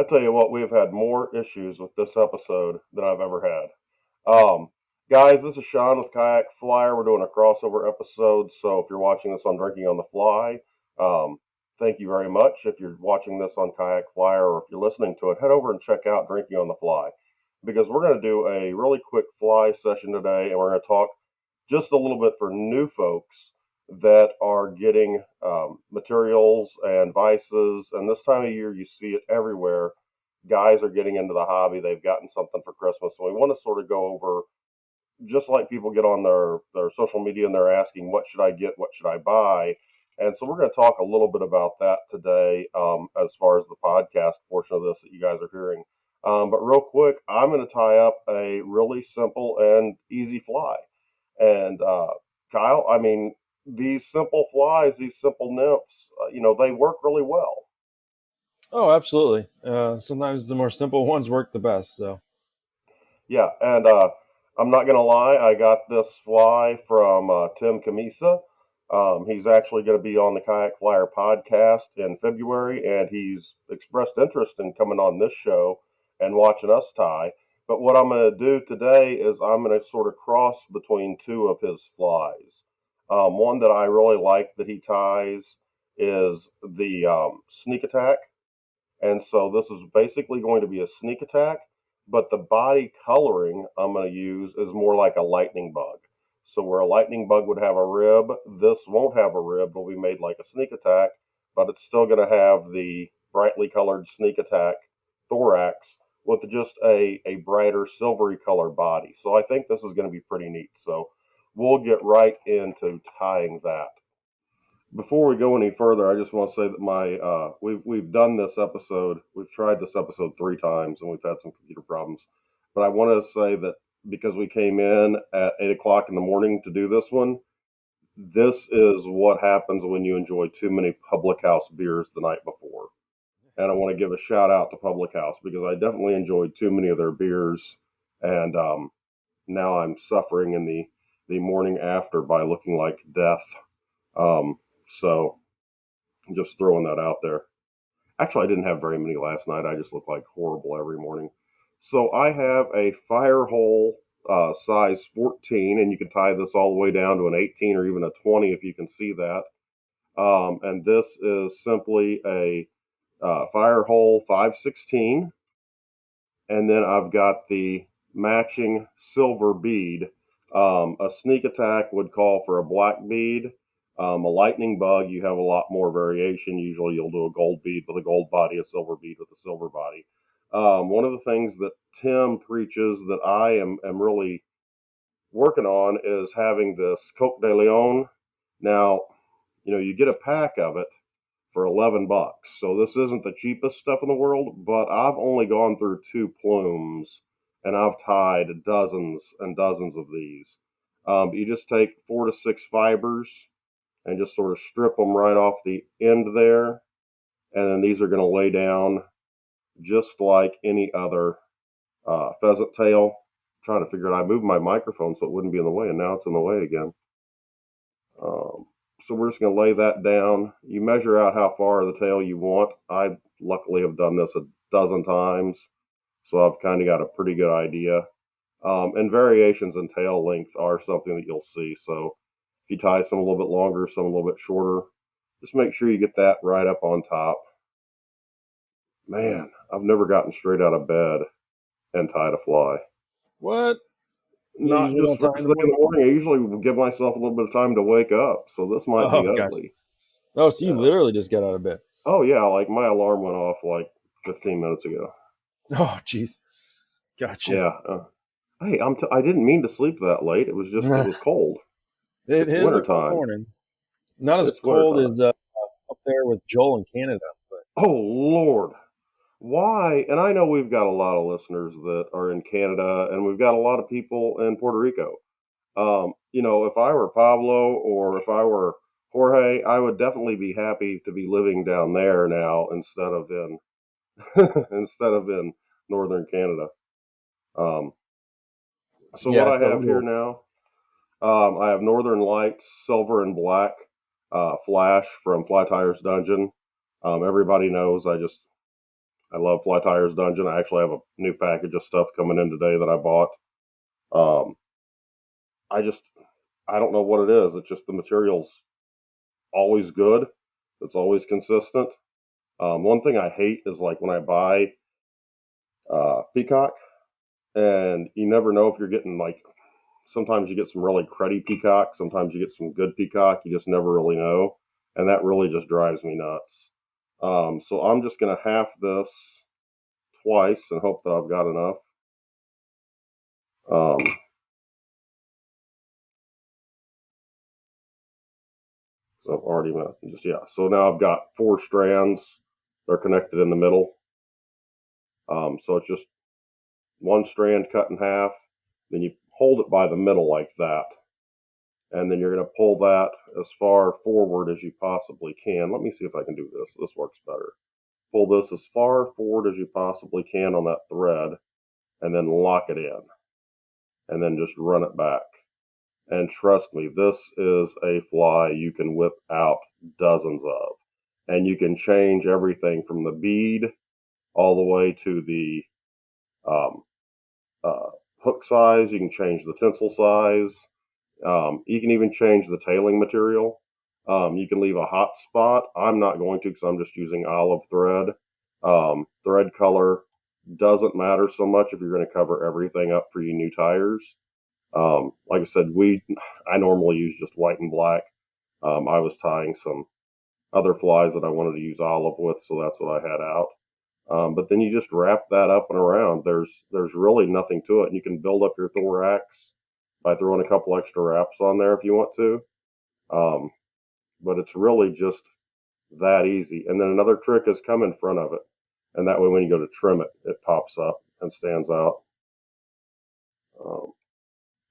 I tell you what, we've had more issues with this episode than I've ever had. Guys, this is Sean with Kayak Flyer. We're doing a crossover episode, so if you're watching this on Drinking on the Fly, um, thank you very much. If you're watching this on Kayak Flyer or if you're listening to it, head over and check out Drinking on the Fly because we're going to do a really quick fly session today, and we're going to talk just a little bit for new folks that are getting materials and vices. And this time of year, you see it everywhere. Guys are getting into the hobby. They've gotten something for Christmas. So we want to sort of go over, just like people get on their social media and they're asking, what should I get? What should I buy? And so we're going to talk a little bit about that today as far as the podcast portion of this that you guys are hearing. But real quick, I'm going to tie up a really simple and easy fly. And Kyle, I mean, these simple flies, these simple nymphs, they work really well. Oh, absolutely. Sometimes the more simple ones work the best. So, Yeah, and I'm not gonna lie, I got this fly from Tim Camisa. He's actually going to be on the Kayak Flyer podcast in February, and he's expressed interest in coming on this show and watching us tie. But what I'm going to do today is I'm going to sort of cross between two of his flies. One that I really like that he ties is the Sneak Attack. And so this is basically going to be a Sneak Attack, but the body coloring I'm going to use is more like a lightning bug. So where a lightning bug would have a rib, this won't have a rib. It'll be made like a Sneak Attack, but it's still going to have the brightly colored Sneak Attack thorax with just a brighter silvery color body. So I think this is going to be pretty neat. So we'll get right into tying that. Before we go any further, I just want to say that we've done this episode. We've tried this episode 3 times, and we've had some computer problems. But I want to say that because we came in at 8 o'clock in the morning to do this one, this is what happens when you enjoy too many Public House beers the night before. And I want to give a shout out to Public House because I definitely enjoyed too many of their beers, and now I'm suffering in the morning after by looking like death. So just throwing that out there. Actually, I didn't have very many last night. I just look like horrible every morning. So I have a fire hole size 14, and you can tie this all the way down to an 18 or even a 20 if you can see that. And this is simply a fire hole 516. And then I've got the matching silver bead. A Sneak Attack would call for a black bead. A lightning bug, you have a lot more variation. Usually you'll do a gold bead with a gold body, a silver bead with a silver body. One of the things that Tim preaches that I am really working on is having this Coke de Leon. Now, you get a pack of it for $11. So this isn't the cheapest stuff in the world, but I've only gone through 2 plumes and I've tied dozens and dozens of these. You just take 4 to 6 fibers and just sort of strip them right off the end there. And then these are going to lay down just like any other pheasant tail. I'm trying to figure it out. I moved my microphone so it wouldn't be in the way, and now it's in the way again. So we're just going to lay that down. You measure out how far of the tail you want. I luckily have done this a dozen times, so I've kind of got a pretty good idea. And variations in tail length are something that you'll see. So if you tie some a little bit longer, some a little bit shorter, just make sure you get that right up on top. Man, I've never gotten straight out of bed and tied a fly. what? You Not usually just don't tie first in thing the in morning? the morning. I usually give myself a little bit of time to wake up, so this might be Oh, gosh. ugly. Oh, so you Yeah. literally just got out of bed. Oh yeah, like my alarm went off like 15 minutes ago. Oh, jeez. Gotcha. Yeah. Hey, I didn't mean to sleep that late. It was just it was cold. It It's is a cold wintertime. morning. Not as It's cold wintertime. as up there with Joel in Canada, but Oh Lord. Why? And I know we've got a lot of listeners that are in Canada and we've got a lot of people in Puerto Rico. If I were Pablo or if I were Jorge, I would definitely be happy to be living down there now instead of in instead of in northern Canada. Um, so yeah, what I it's a have here little. now, I have Northern Lights Silver and Black Flash from Fly Tires Dungeon. Everybody knows I just I love Fly Tires Dungeon. I actually have a new package of stuff coming in today that I bought. Um, I just I don't know what it is. It's just the material's always good. It's always consistent. One thing I hate is like when I buy Peacock, and you never know if you're getting like. Sometimes you get some really cruddy Peacock. Sometimes you get some good Peacock. You just never really know, and that really just drives me nuts. So I'm just gonna half this twice and hope that I've got enough. Um, so I've already just yeah. So now I've got 4 strands. They're connected in the middle. So it's just one strand cut in half. Then you hold it by the middle like that, and then you're going to pull that as far forward as you possibly can. Let me see if I can do this. This works better. Pull this as far forward as you possibly can on that thread, and then lock it in, and then just run it back. And trust me, this is a fly you can whip out dozens of. And you can change everything from the bead all the way to the um, uh, hook size. You can change the tinsel size. You can even change the tailing material. You can leave a hot spot. I'm not going to because I'm just using olive thread. Thread color doesn't matter so much if you're going to cover everything up for you new tires. Like I said, I normally use just white and black. I was tying some other flies that I wanted to use olive with, so that's what I had out. But then you just wrap that up and around. There's really nothing to it. And you can build up your thorax by throwing a couple extra wraps on there if you want to. Um, but it's really just that easy. And then another trick is come in front of it, and that way when you go to trim it, it pops up and stands out. Um,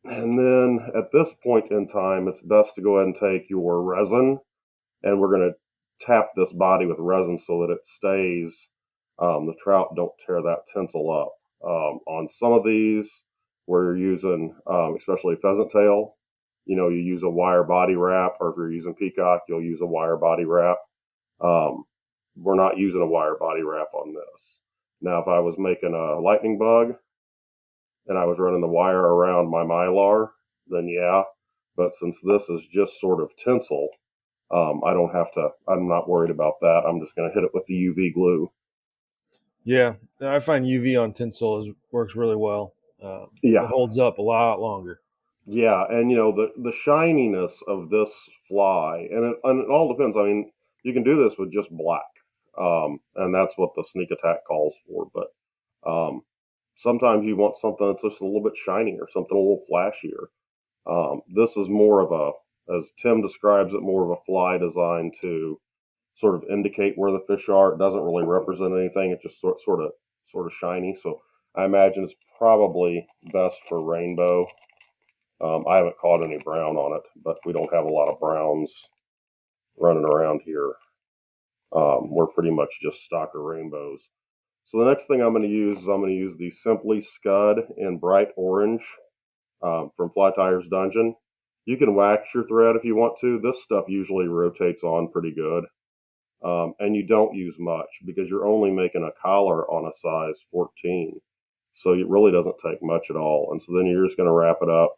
and then at this point in time, it's best to go ahead and take your resin, and we're going to tap this body with resin so that it stays. The trout don't tear that tinsel up. On some of these, where you're using, especially pheasant tail, you use a wire body wrap, or if you're using peacock, you'll use a wire body wrap. Um, we're not using a wire body wrap on this. Now, if I was making a lightning bug and I was running the wire around my mylar, then yeah. But since this is just sort of tinsel, I don't have to. I'm not worried about that. I'm just going to hit it with the UV glue. Yeah, I find UV on tinsel works really well. It Yeah, holds up a lot longer. yeah, and the shininess of this fly, and it all depends. I mean, you can do this with just black, and that's what the sneak attack calls for. But sometimes you want something that's just a little bit shinier, something a little flashier. This is more of as Tim describes it, more of a fly designed to sort of indicate where the fish are. It doesn't really represent anything. It's just sort of shiny. So I imagine it's probably best for rainbow. I haven't caught any brown on it, but we don't have a lot of browns running around here. We're pretty much just stocker rainbows. So the next thing I'm going to use is I'm going to use the Simply Scud in bright orange from Fly Tires Dungeon. You can wax your thread if you want to. This stuff usually rotates on pretty good. And you don't use much because you're only making a collar on a size 14. So it really doesn't take much at all. And so then you're just going to wrap it up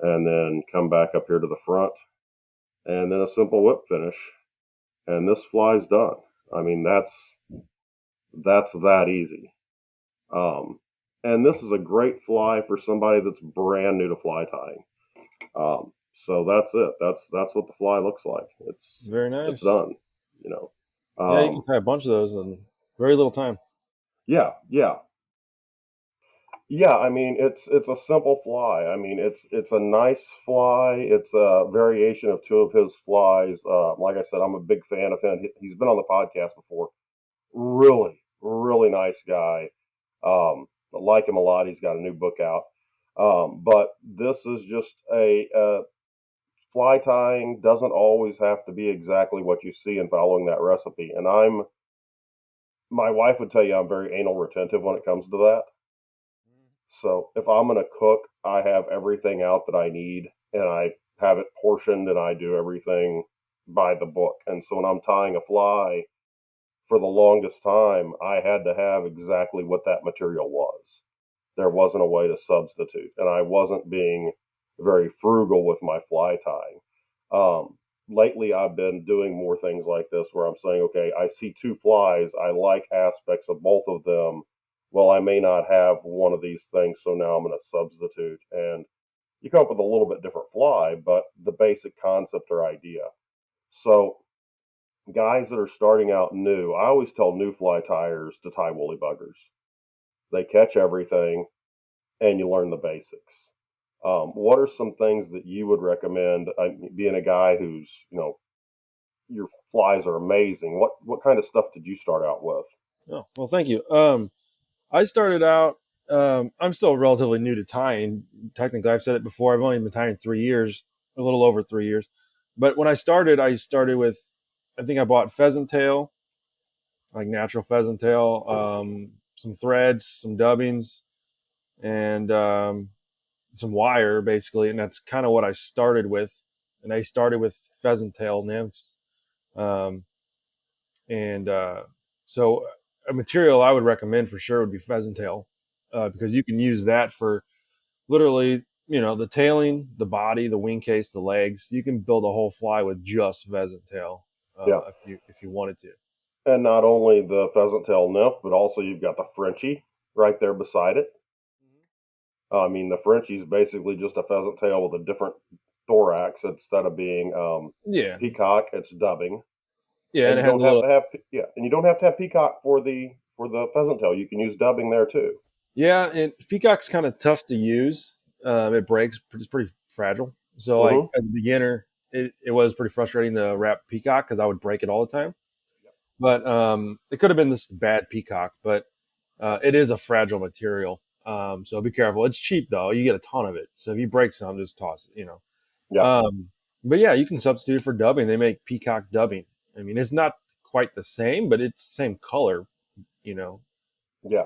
and then come back up here to the front and then a simple whip finish. And this fly's done. I mean, that's that easy. Um, and this is a great fly for somebody that's brand new to fly tying. So that's it. That's what the fly looks like. Very It's nice. done. You know. Yeah, you can Um, tie a bunch of those in very little time. yeah, yeah. Yeah, I mean it's a simple fly. I mean it's a nice fly. It's a variation of two of his flies. Like I said, I'm a big fan of him. He's been on the podcast before. Really nice guy. I like him a lot. He's got a new book out. But this is just a fly tying doesn't always have to be exactly what you see in following that recipe. And my wife would tell you I'm very anal retentive when it comes to that. So if I'm going to cook, I have everything out that I need and I have it portioned and I do everything by the book. And so when I'm tying a fly for the longest time, I had to have exactly what that material was. There wasn't a way to substitute, and I wasn't being very frugal with my fly tying. Lately, I've been doing more things like this where I'm saying, okay, I see two flies, I like aspects of both of them. Well, I may not have one of these things, so now I'm going to substitute. And you come up with a little bit different fly, but the basic concept or idea. So, guys that are starting out new, I always tell new fly tiers to tie woolly buggers. They catch everything, and you learn the basics. What are some things that you would recommend? Being a guy who's, your flies are amazing. What kind of stuff did you start out with? Oh, well, thank you. I started out. I'm still relatively new to tying. Technically, I've said it before. I've only been tying 3 years, a little over 3 years. But when I started with. I think I bought pheasant tail, like natural pheasant tail, some threads, some dubbings, and some wire, basically. And that's kind of what I started with. And I started with pheasant tail nymphs, um, and so a material I would recommend for sure would be pheasant tail, because you can use that for literally, the tailing, the body, the wing case, the legs. You can build a whole fly with just pheasant tail, Yeah, if you wanted to. and not only the pheasant tail nymph, but also you've got the Frenchie right there beside it. I mean, the Frenchie is basically just a pheasant tail with a different thorax instead of being Yeah, peacock. It's dubbing, yeah, and and you it had don't a have little. to have and you don't have to have peacock for the pheasant tail. You can use dubbing there too. Yeah, and peacock's kind of tough to use. It breaks. It's pretty fragile. So, like Mm-hmm. as a beginner, it was pretty frustrating to wrap peacock because I would break it all the time. But it could have been this bad peacock, but it is a fragile material. So be careful. It's cheap though. You get a ton of it. So if you break some, just toss it. Yeah, But yeah, you can substitute for dubbing. They make peacock dubbing. I mean, it's not quite the same, but it's the same color. You know. yeah.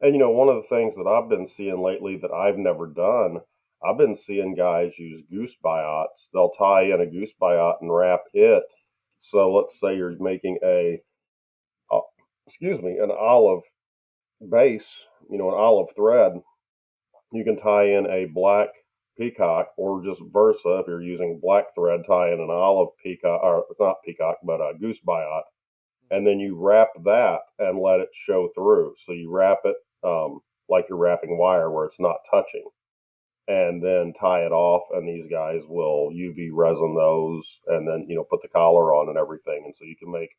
And one of the things that I've been seeing lately that I've never done, I've been seeing guys use goose biots. They'll tie in a goose biot and wrap it. So let's say you're making uh, an olive base, an olive thread. You can tie in a black peacock, or just versa if you're using black thread, tie in an olive peacock, or not peacock, but a goose biot, and then you wrap that and let it show through. So you wrap it like you're wrapping wire where it's not touching, and then tie it off. And these guys will UV resin those, and then put the collar on and everything. And so you can make.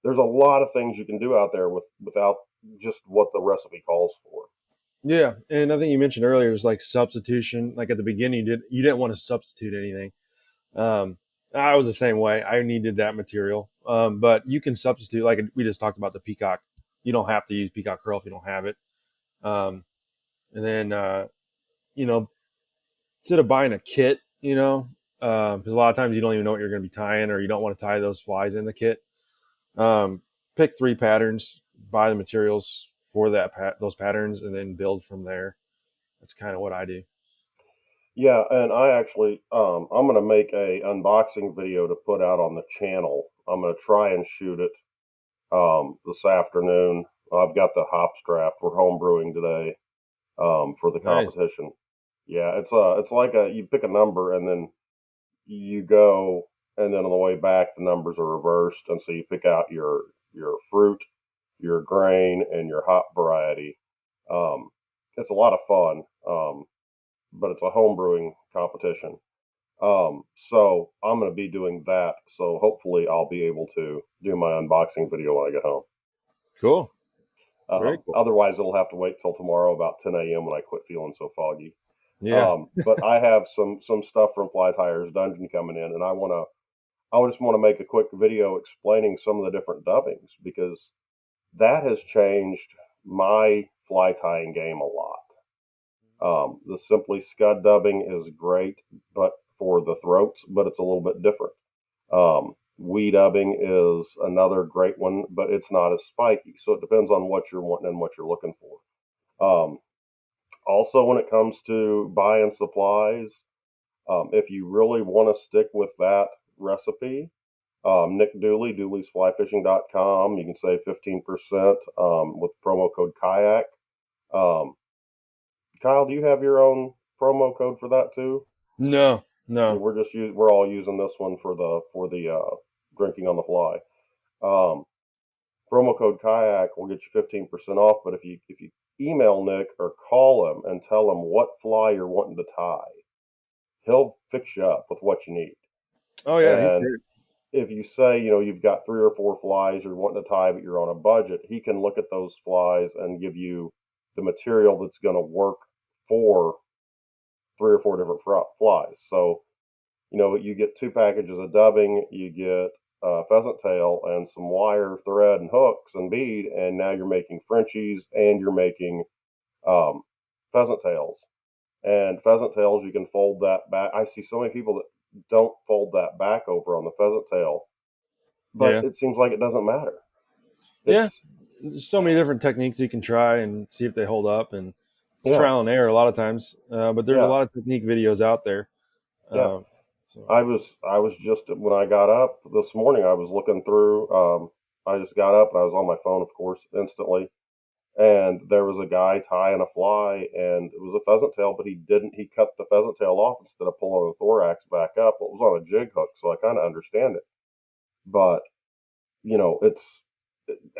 There's a lot of things you can do out there without just what the recipe calls for. Yeah, and I think you mentioned earlier is like substitution. Like at the beginning, you didn't want to substitute anything. Um, I was the same way. I needed that material, but you can substitute. Like we just talked about the peacock. You don't have to use peacock curl if you don't have it. Um, and then you know, instead of buying a kit, because a lot of times you don't even know what you're going to be tying, or you don't want to tie those flies in the kit. Um, Pick 3 patterns, buy the materials for those patterns, and then build from there. That's kind of what I do. Yeah, and I actually, I'm gonna make a unboxing video to put out on the channel. I'm gonna try and shoot it this afternoon. I've got the hops draft. We're home brewing today for the Nice. competition. Yeah, it's like you pick a number and then you go, and then on the way back the numbers are reversed, and so you pick out your fruit, your grain, and your hop variety. Um, it's a lot of fun, but it's a home brewing competition. So I'm going to be doing that. So hopefully I'll be able to do my unboxing video when I get home. Cool. Very cool. Otherwise, it'll have to wait till tomorrow about 10 a.m. when I quit feeling so foggy. Yeah. But I have some stuff from Fly Tires Dungeon coming in, and I just want to make a quick video explaining some of the different dubbings because that has changed my fly tying game a lot. The Simply Scud dubbing is great, but for the throats, but it's a little bit different. Wee dubbing is another great one, but it's not as spiky. So it depends on what you're wanting and what you're looking for. Also, when it comes to buying supplies, if you really want to stick with that recipe, Nick Dooley, dooley'sflyfishing.com. You can save 15% with promo code kayak. Um, Kyle, do you have your own promo code for that too? No, Yeah, no. we're all using this one for the drinking on the fly. Um, Promo code kayak will get you 15% off. But if you email Nick or call him and tell him what fly you're wanting to tie, he'll fix you up with what you need. Oh yeah, he's And great. if you say, you've got 3 or 4 flies you're wanting to tie, but you're on a budget, he can look at those flies and give you the material that's going to work for 3 or 4 different flies. So, you get 2 packages of dubbing, you get pheasant tail and some wire, thread, and hooks and bead, and now you're making Frenchies and you're making um, pheasant tails. And pheasant tails, you can fold that back. I see so many people that don't fold that back over on the pheasant tail, but Yeah, it seems like it doesn't matter. yeah. It's There's so many different techniques you can try and see if they hold up, and it's yeah, trial and error a lot of times. But there's a yeah, lot of technique videos out there. yeah. Um, so I was just when I got up this morning, I was looking through. I just got up and I was on my phone, of course, instantly, and there was a guy tying a fly, and it was a pheasant tail, but he cut the pheasant tail off instead of pulling the thorax back up. It was on a jig hook, so I kind of understand it. But it's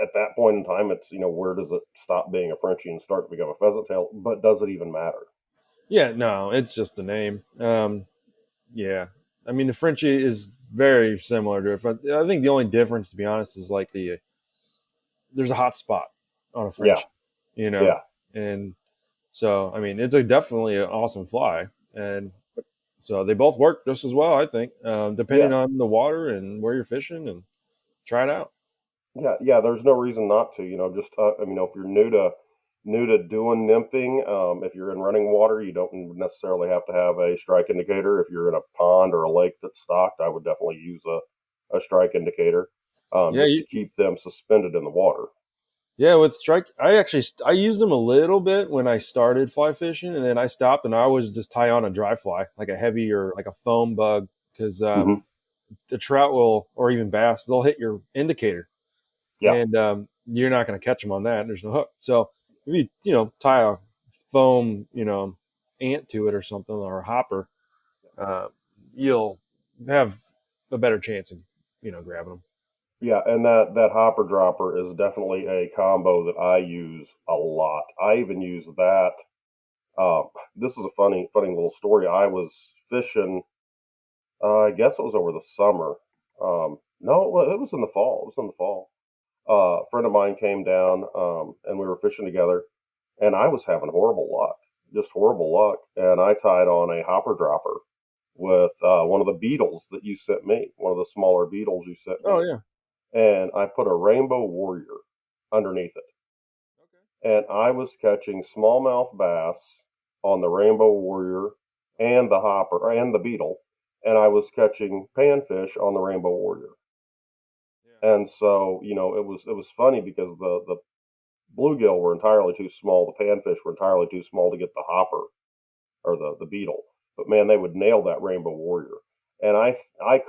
at that point in time, it's where does it stop being a Frenchie and start to become a pheasant tail? But does it even matter? yeah, no, it's just the name. Yeah, I mean the Frenchie is very similar to it. I think the only difference, to be honest, is like there's a hot spot on a Yeah, Frenchie, you know, yeah, and so I mean it's definitely an awesome fly, and so they both work just as well, I think, yeah, depending on the water and where you're fishing, and try it out. yeah, yeah. There's no reason not to. Just if you're new to doing nymphing, if you're in running water, you don't necessarily have to have a strike indicator. If you're in a pond or a lake that's stocked, I would definitely use a strike indicator, Yeah, just to keep them suspended in the water. yeah. With strike, I used them a little bit when I started fly fishing, and then I stopped, and I always just tie on a dry fly, like a heavy or like a foam bug, because Hmm. the trout will, or even bass, they'll hit your indicator, Yeah, and you're not going to catch them on that. There's no hook. So if you tie a foam ant to it or something, or a hopper, uh, you'll have a better chance of grabbing them. yeah, and that hopper dropper is definitely a combo that I use a lot. I even use that. This is a funny little story. I was fishing. I guess it was over the summer. No, it was in the fall. It was in the fall. A friend of mine came down, and we were fishing together, and I was having horrible luck, just horrible luck. And I tied on a hopper dropper with one of the beetles that you sent me, one of the smaller beetles you sent Oh me, yeah. and I put a rainbow warrior underneath it, and I was catching smallmouth bass on the rainbow warrior and the hopper and the beetle, and I was catching panfish on the rainbow warrior. And so, it was funny because the bluegill were entirely too small, the panfish were entirely too small to get the hopper or the beetle. But man, they would nail that rainbow warrior. And I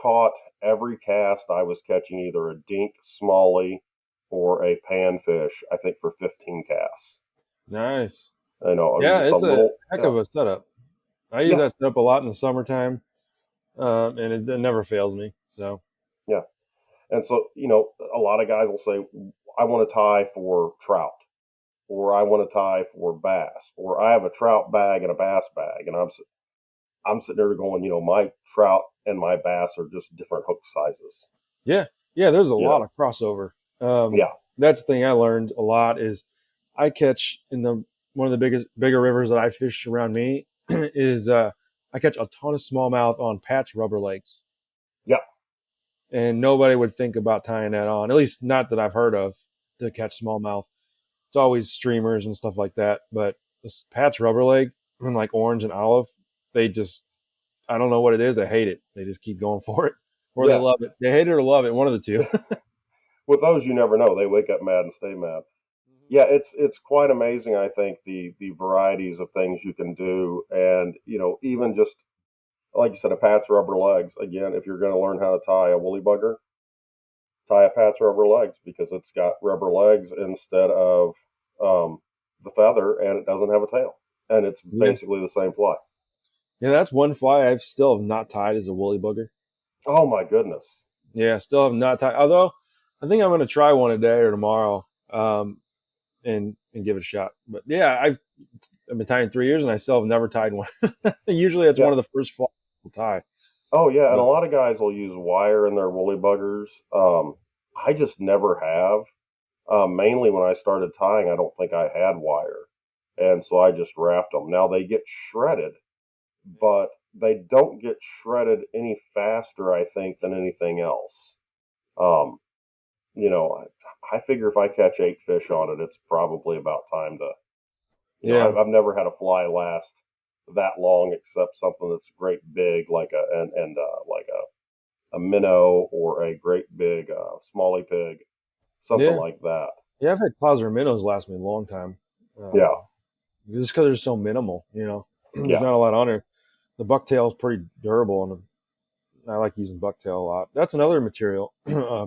caught every cast I was catching either a dink smallie or a panfish, I think for 15 casts. Nice. It was Yeah, just a it's a little, heck yeah, of a setup. I use yeah, that setup a lot in the summertime, and it never fails me. So yeah. And so, a lot of guys will say, I want to tie for trout, or I want to tie for bass, or I have a trout bag and a bass bag. And I'm sitting there going, my trout and my bass are just different hook sizes. yeah, yeah. There's a You lot know, of crossover. Um, yeah, that's the thing I learned a lot is I catch in the one of the bigger rivers that I fish around me is I catch a ton of smallmouth on patch rubber legs, yeah, and nobody would think about tying that on. At least not that I've heard of to catch smallmouth. It's always streamers and stuff like that. But this patch rubber leg, like orange and olive, they just I don't know what it is. They hate it. They just keep going for it, or they yeah. love it. They hate it or love it. One of the two. With those, you never know. They wake up mad and stay mad. Yeah, it's quite amazing. I think the varieties of things you can do, and even just like you said, a patch rubber legs. Again, if you're going to learn how to tie a woolly bugger, tie a pat's rubber legs because it's got rubber legs instead of um, the feather, and it doesn't have a tail, and it's Yeah, basically the same fly. yeah. That's one fly I've still have not tied is a woolly bugger. Oh my goodness! Yeah, still have not tied. Although I think I'm going to try one today or tomorrow, and give it a shot. But yeah, I've been tying 3 years and I still have never tied one. Usually, it's Yeah. one of the first flies to tie. Oh yeah, and a But lot of guys will use wire in their woolly buggers. I just never have. Mainly when I started tying, I don't think I had wire, and so I just wrapped them. Now they get shredded, but they don't get shredded any faster, I think, than anything else. Um, I figure if I catch 8 fish on it, it's probably about time to. yeah, I've never had a fly last that long, except something that's great big, like like a minnow or a great big smallie pig, something yeah, like that. yeah. I've had clouser minnows last me a long time, Yeah, just because they're so minimal. There's yeah, not a lot on there. The bucktail is pretty durable, and I like using bucktail a lot. That's another material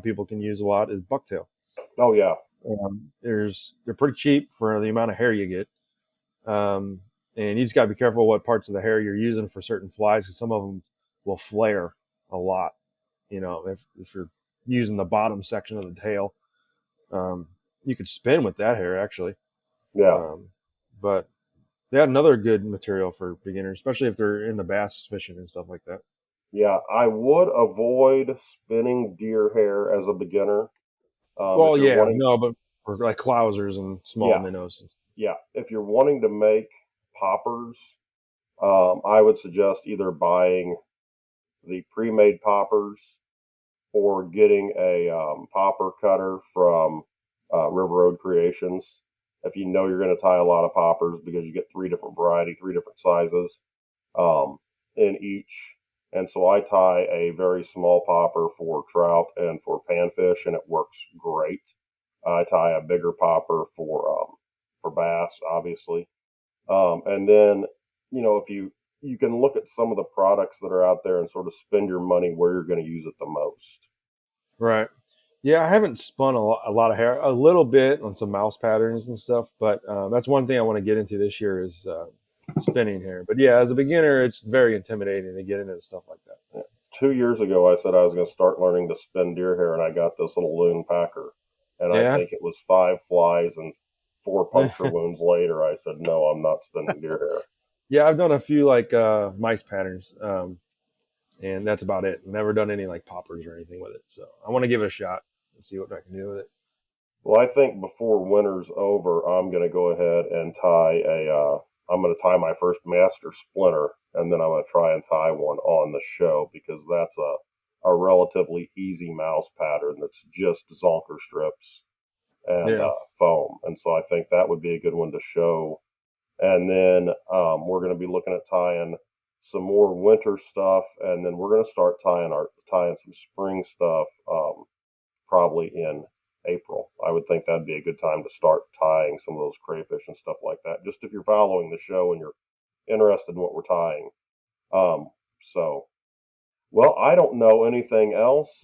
people can use a lot is bucktail. oh yeah, They're pretty cheap for the amount of hair you get. Um, and you just got to be careful what parts of the hair you're using for certain flies because some of them will flare a lot. If you're using the bottom section of the tail, um, you could spin with that hair actually. yeah. Um, but they had another good material for beginners, especially if they're in the bass fishing and stuff like that. Yeah, I would avoid spinning deer hair as a beginner. If Well, you're yeah, wanting, no, but for like clousers and small yeah, minnows. yeah, if you're wanting to make poppers, I would suggest either buying the pre-made poppers or getting a popper cutter from River Road Creations. If you know you're going to tie a lot of poppers, because you get three different variety, three different sizes um, in each. And so I tie a very small popper for trout and for panfish, and it works great. I tie a bigger popper for bass, obviously. And then, if you can look at some of the products that are out there and sort of spend your money where you're going to use it the most. Right. Yeah, I haven't spun a lot of hair, a little bit on some mouse patterns and stuff, but that's one thing I want to get into this year is spinning hair. But yeah, as a beginner, it's very intimidating to get into stuff like that. 2 years ago, I said I was going to start learning to spin deer hair, and I got this little loon packer. And I Yeah. think it was 5 flies and 4 puncture wounds later. I said, no, I'm not spinning deer hair. Yeah, I've done a few like mice patterns, and that's about it. Never done any like poppers or anything with it. So I want to give it a shot and see what I can do with it. Well, I think before winter's over, I'm going to go ahead and I'm going to tie my first master splinter, and then I'm going to try and tie one on the show because that's a relatively easy mouse pattern that's just zonker strips and Yeah. foam. And so I think that would be a good one to show. And then we're going to be looking at tying some more winter stuff, and then we're going to start tying some spring stuff probably in April. I would think that'd be a good time to start tying some of those crayfish and stuff like that. Just if you're following the show and you're interested in what we're tying. Um, so, well, I don't know anything else.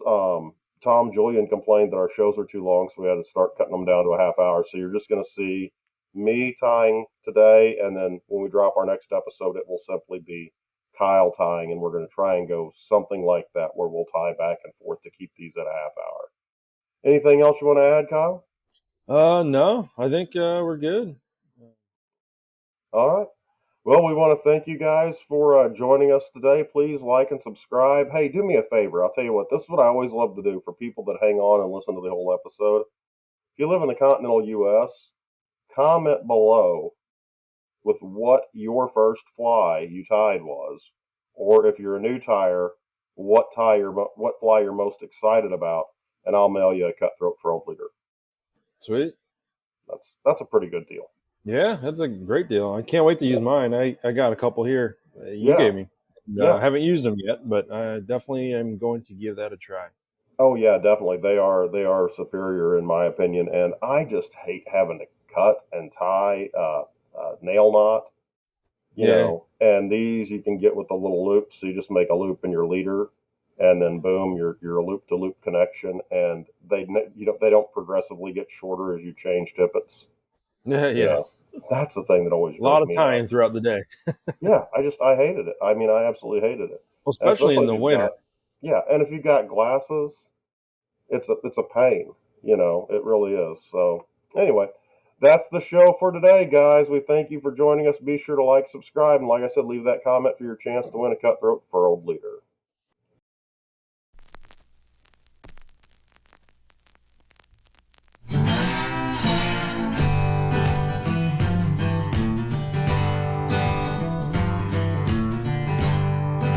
Tom Julian complained that our shows are too long, so we had to start cutting them down to a half hour. So you're just going to see me tying today, and then when we drop our next episode, it will simply be Kyle tying, and we're going to try and go something like that where we'll tie back and forth to keep these at a half hour. Anything else you want to add, Kyle? No, I think we're good. All right. Well, we want to thank you guys for joining us today. Please like and subscribe. Hey, do me a favor. I'll tell you what, this is what I always love to do for people that hang on and listen to the whole episode. If you live in the continental U.S., comment below with what your first fly you tied was, or if you're a new tyer, what fly you're most excited about, and I'll mail you a cutthroat front leader. Sweet. That's a pretty good deal. Yeah, that's a great deal. I can't wait to use mine. I got a couple here you Yeah, gave me. yeah. Haven't used them yet, but I definitely am going to give that a try. Oh yeah, definitely. They are superior in my opinion, and I just hate having to cut and tie nail knot. Yeah. And these you can get with the little loops. So you just make a loop in your leader, and then boom, you're a loop to loop connection, and they don't progressively get shorter as you change tippets. Yeah, You yeah. know, that's the thing that always A lot drove of me tying nuts. throughout the day. Yeah, I hated it. I mean, I absolutely hated it, Well, and especially especially in if the you've got winter. yeah, and if you've got glasses, it's a pain. It really is. So anyway, that's the show for today, guys. We thank you for joining us. Be sure to like, subscribe, and like I said, leave that comment for your chance to win a cutthroat furled leader.